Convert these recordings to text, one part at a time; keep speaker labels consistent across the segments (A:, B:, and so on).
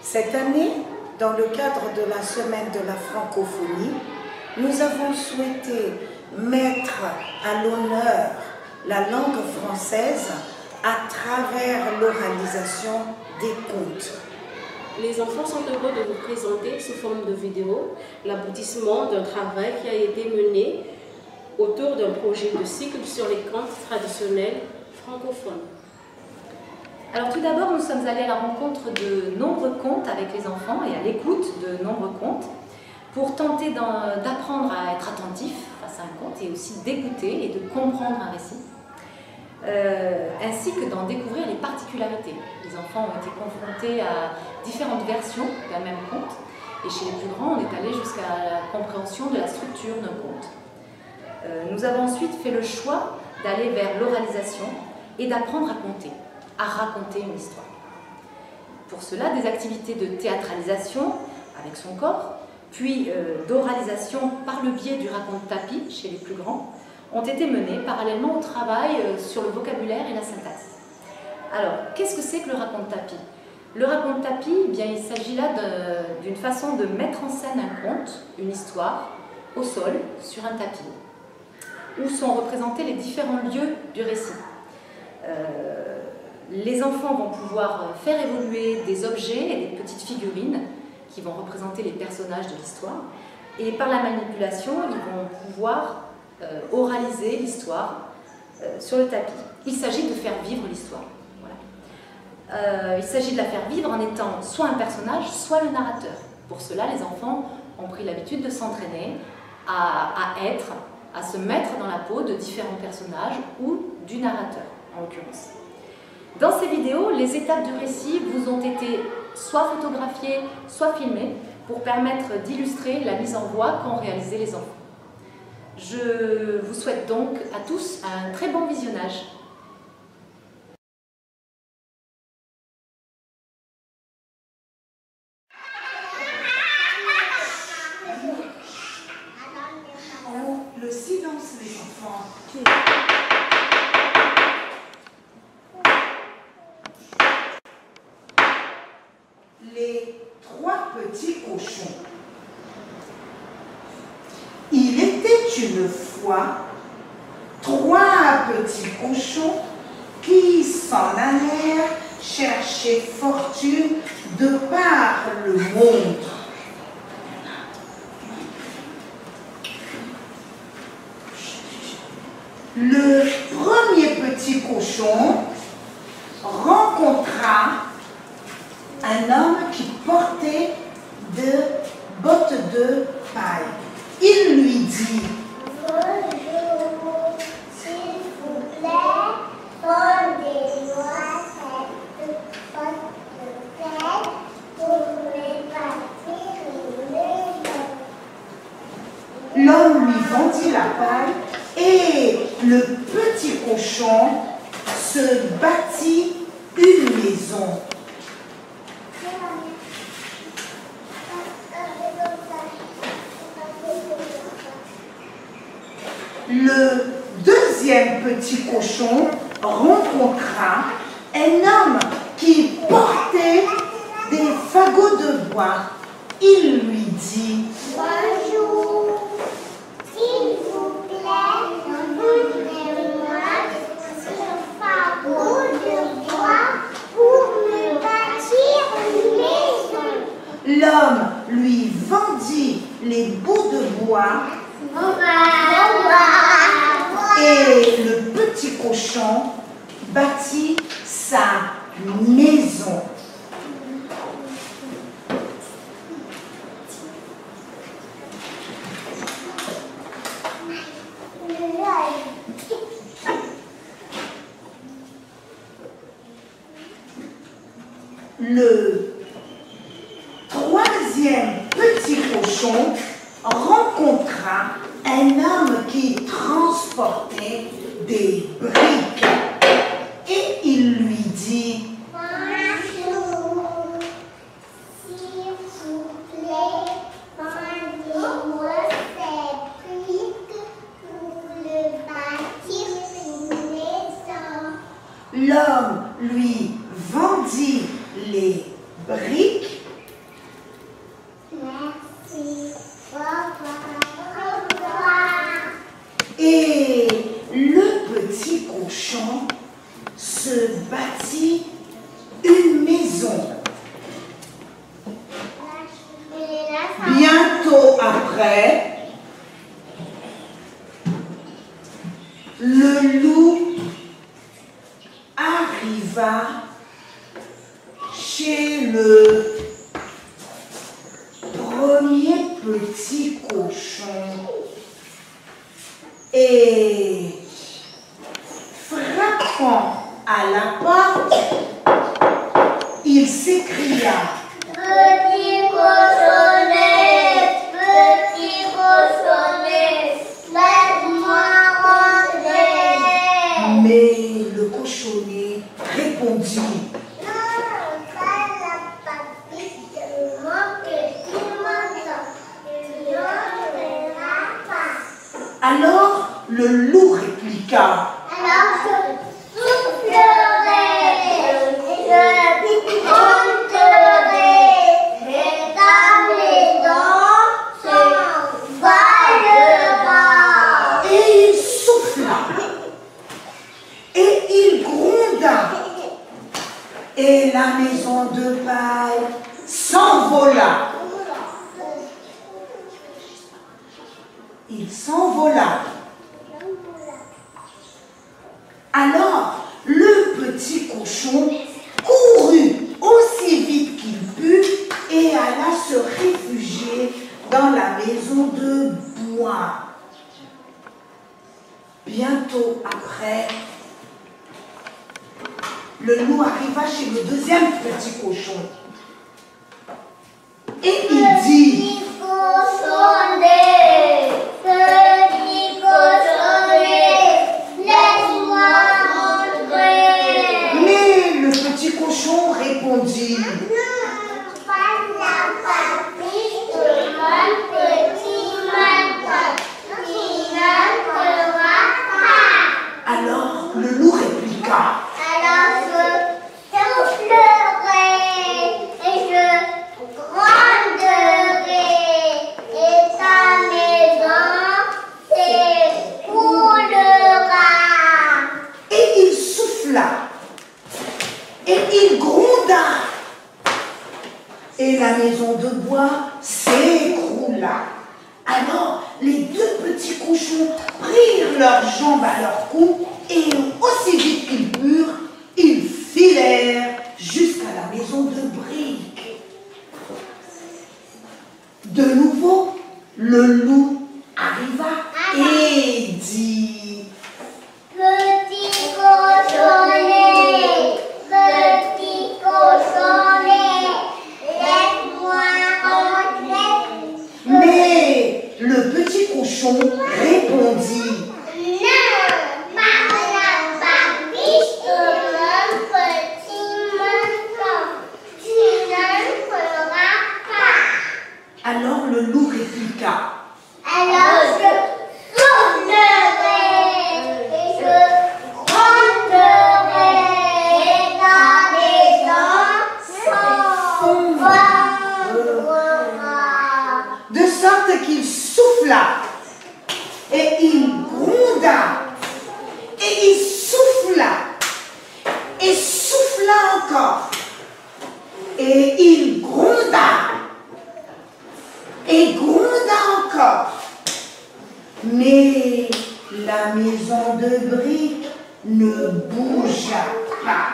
A: Cette année, dans le cadre de la Semaine de la francophonie, nous avons souhaité mettre à l'honneur la langue française à travers l'oralisation des contes.
B: Les enfants sont heureux de vous présenter sous forme de vidéo l'aboutissement d'un travail qui a été mené autour d'un projet de cycle sur les contes traditionnels francophones.
C: Alors tout d'abord, nous sommes allés à la rencontre de nombreux contes avec les enfants et à l'écoute de nombreux contes pour tenter d'apprendre à être attentif face à un conte et aussi d'écouter et de comprendre un récit, ainsi que d'en découvrir les particularités. Les enfants ont été confrontés à différentes versions d'un même conte et chez les plus grands, on est allé jusqu'à la compréhension de la structure d'un conte. Nous avons ensuite fait le choix d'aller vers l'oralisation et d'apprendre à compter, à raconter une histoire. Pour cela, des activités de théâtralisation avec son corps, puis d'oralisation par le biais du raconte-tapis chez les plus grands, ont été menées parallèlement au travail sur le vocabulaire et la syntaxe. Alors, qu'est-ce que c'est que le raconte-tapis? Le raconte-tapis, eh bien, il s'agit là d'une façon de mettre en scène un conte, une histoire, au sol, sur un tapis, où sont représentés les différents lieux du récit. Les enfants vont pouvoir faire évoluer des objets et des petites figurines qui vont représenter les personnages de l'histoire, et par la manipulation, ils vont pouvoir oraliser l'histoire sur le tapis. Il s'agit de faire vivre l'histoire. Voilà. Il s'agit de la faire vivre en étant soit un personnage, soit le narrateur. Pour cela, les enfants ont pris l'habitude de s'entraîner à se mettre dans la peau de différents personnages ou du narrateur, en l'occurrence. Dans ces vidéos, les étapes du récit vous ont été soit photographiées, soit filmées pour permettre d'illustrer la mise en voix qu'ont réalisé les enfants. Je vous souhaite donc à tous un très bon visionnage.
A: Le silence des enfants. Les trois petits cochons. Il était une fois trois petits cochons qui s'en allèrent chercher fortune de par le monde. Le premier petit cochon rencontra un homme qui portait de bottes de paille. Il lui dit:
D: bonjour, s'il vous plaît, donnez-moi cette botte de paille pour me bâtir une maison.
A: L'homme lui vendit la paille et le petit cochon se bâtit une maison. Le deuxième petit cochon rencontra un homme qui portait des fagots de bois. Il lui dit:
D: Bonjour, s'il vous plaît, donnez-moi ce fagot de bois pour me bâtir une maison.
A: L'homme lui vendit les bouts de bois et le petit cochon bâtit sa maison. Le troisième petit cochon rencontra un homme qui transportait des briques et il lui dit:
D: bonjour, s'il vous plaît, vendez-moi ces briques pour le bâtir une maison.
A: L'homme lui vendit les briques loup arriva chez le premier petit cochon et frappant à la porte, il s'écria:
D: Petit cochonnet, laisse-moi rentrer.
A: Mais le cochonnet répondit: alors le loup répliqua:
D: Alors je soufflerai, je compterai, et ta maison s'envolera.
A: Et il souffla, et il gronda, et la maison de paille s'envola. Il s'envola. Alors, le petit cochon courut aussi vite qu'il put et alla se réfugier dans la maison de bois. Bientôt après, le loup arriva chez le deuxième petit cochon. Et il dit:
D: Petit cochonnet, laisse-moi rentrer.
A: Mais le petit cochon répondit:
D: Pas la papille de mon petit matin qui ne fera pas.
A: alors le loup répliqua:
D: Alors je soufflerai et je gronderai et ta maison s'écroulera.
A: Et il souffla, et il gronda, et la maison de bois s'écroula. Alors les deux petits cochons prirent leurs jambes à leur cou, et aussi vite qu'ils purent, ils filèrent jusqu'à la maison de briques. De nouveau, le loup arriva et dit:
D: Petit cochonnet, laisse-moi rentrer.
A: Mais le petit cochon répondit:
D: Non, pas la papiche de mon petit matin, tu ne feras pas.
A: alors le loup répliqua:
D: Alors je soufflerai et je gronderai et ta maison s'envolera.
A: de sorte qu'il souffla, et il gronda, et il souffla, et souffla encore, et il gronda, et gronda encore. Mais la maison de briques ne bougea pas.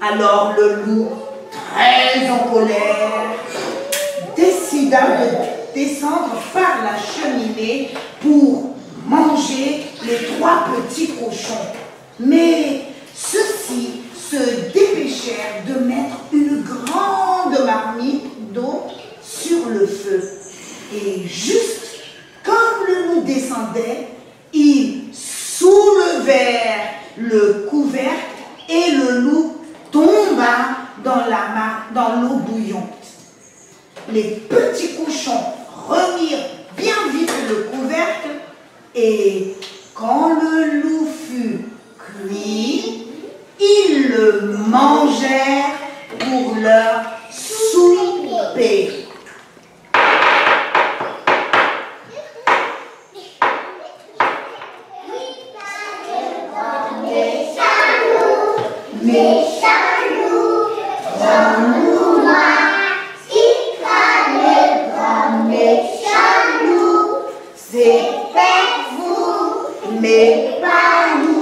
A: Alors le loup, très en colère, décida de descendre par la cheminée pour manger les trois petits cochons. Mais ceux-ci se dépêchèrent de mettre une grande marmite d'eau sur le feu. Et juste comme le loup descendait, ils soulevèrent le couvercle et le loup tomba dans l'eau bouillante. Les petits cochons remirent bien vite le couvercle et quand le loup fut cuit, ils le mangèrent pour leur souper. Mais pas nous.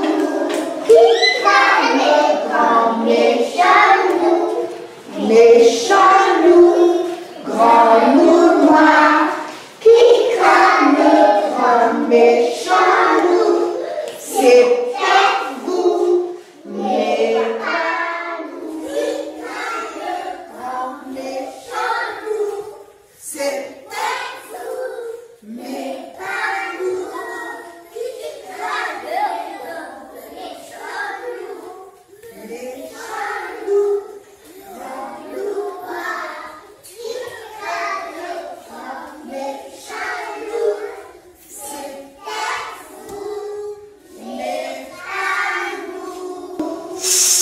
D: Thank you.